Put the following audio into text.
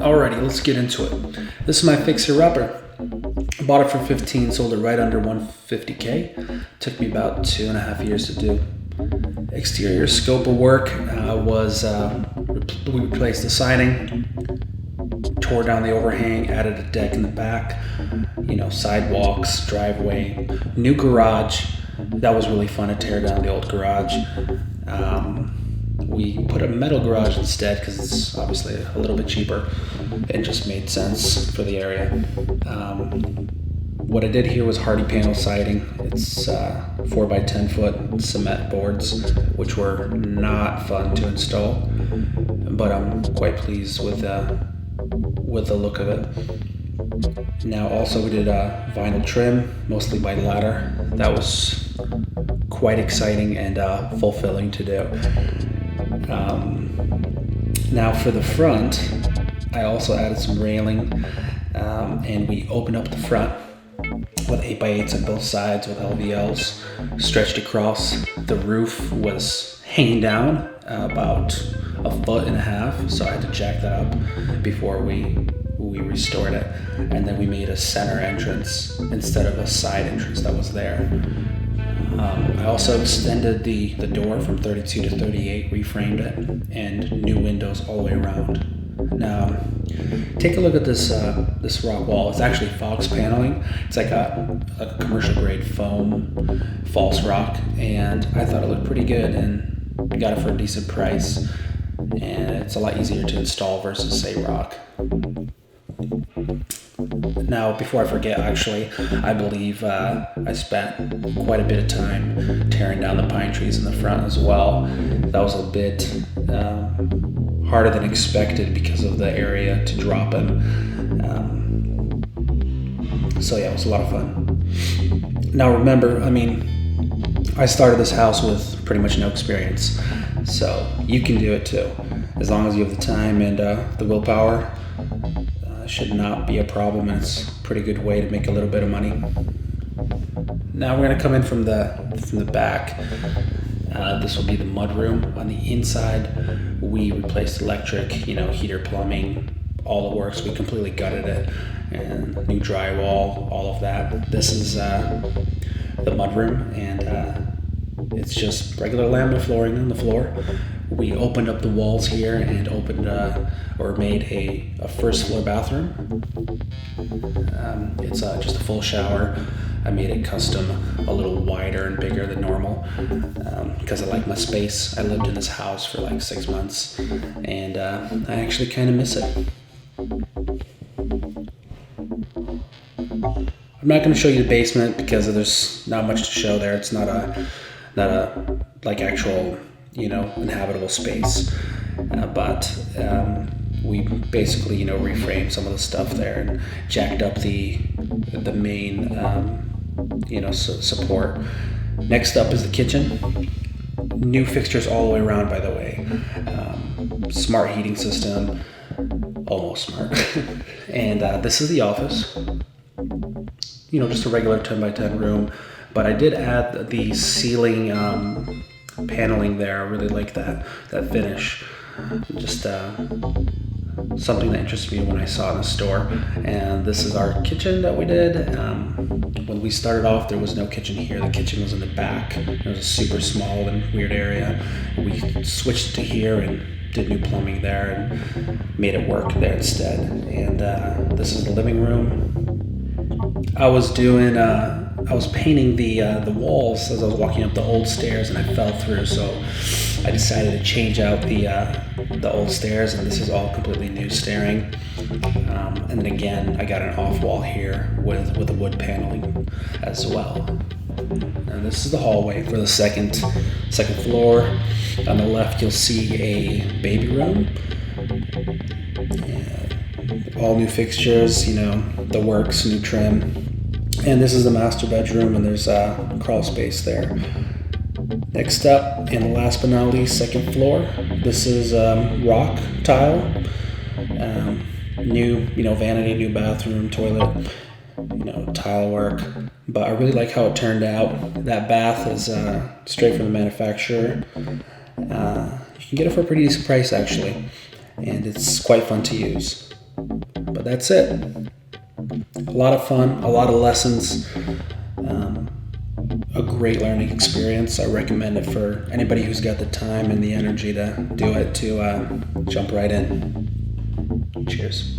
Alrighty, let's get into it. This is my fixer-upper. Bought it for 15, sold it right under 150K. Took me about 2.5 years to do. Exterior scope of work was we replaced the siding, tore down the overhang, added a deck in the back, sidewalks, driveway, new garage. That was really fun to tear down the old garage. We put a metal garage instead because it's obviously a little bit cheaper. It just made sense for the area. What I did here was hardy panel siding. It's 4 by 10 foot cement boards, which were not fun to install, but I'm quite pleased with the look of it. Now also we did a vinyl trim, mostly by ladder. That was quite exciting and fulfilling to do. Now for the front, I also added some railing, and we opened up the front with 8x8s on both sides with LVLs stretched across. The roof was hanging down about 1.5 feet, so I had to jack that up before we restored it. And then we made a center entrance instead of a side entrance that was there. I also extended the door from 32 to 38, reframed it, and new windows all the way around. Now, take a look at this rock wall. It's actually Fox paneling. It's like a commercial grade foam false rock, and I thought it looked pretty good and got it for a decent price. And it's a lot easier to install versus say rock. Now, before I forget, actually, I believe I spent quite a bit of time tearing down the pine trees in the front as well. That was a bit harder than expected because of the area to drop them. So yeah, it was a lot of fun. Now remember, I started this house with pretty much no experience, so you can do it too. As long as you have the time and the willpower, should not be a problem, and it's a pretty good way to make a little bit of money. Now we're going to come in from the back. This will be the mud room. On the inside, we replaced electric, heater, plumbing, all the works. We completely gutted it, and new drywall, all of that. This is the mud room, and it's just regular laminate flooring on the floor. We opened up the walls here and made a first floor bathroom. It's just a full shower. I made it custom, a little wider and bigger than normal because I like my space. I lived in this house for like 6 months, and I actually kind of miss it. I'm not going to show you the basement because there's not much to show there. It's not a like actual inhabitable space, but we basically reframed some of the stuff there and jacked up the main support. Next up is the kitchen. New fixtures all the way around, by the way. Smart heating system, almost smart. And this is the office. Just a regular 10 by 10 room, but I did add the ceiling paneling there. I really like that finish. Just something that interested me when I saw it in the store. And this is our kitchen that we did. When we started off, there was no kitchen here. The kitchen was in the back. It was a super small and weird area. We switched to here and did new plumbing there and made it work there instead. And this is the living room. I was painting the walls as I was walking up the old stairs, and I fell through, so I decided to change out the old stairs, and this is all completely new stairing. And then again, I got an off wall here with the wood paneling as well. And this is the hallway for the second floor. On the left, you'll see a baby room. All new fixtures, the works, new trim. And this is the master bedroom, and there's a crawl space there. Next up, and last but not least, second floor. This is rock tile. New, vanity, new bathroom, toilet, tile work. But I really like how it turned out. That bath is straight from the manufacturer. You can get it for a pretty decent price, actually. And it's quite fun to use. But that's it. A lot of fun, a lot of lessons, a great learning experience. I recommend it for anybody who's got the time and the energy to do it, to jump right in. Cheers.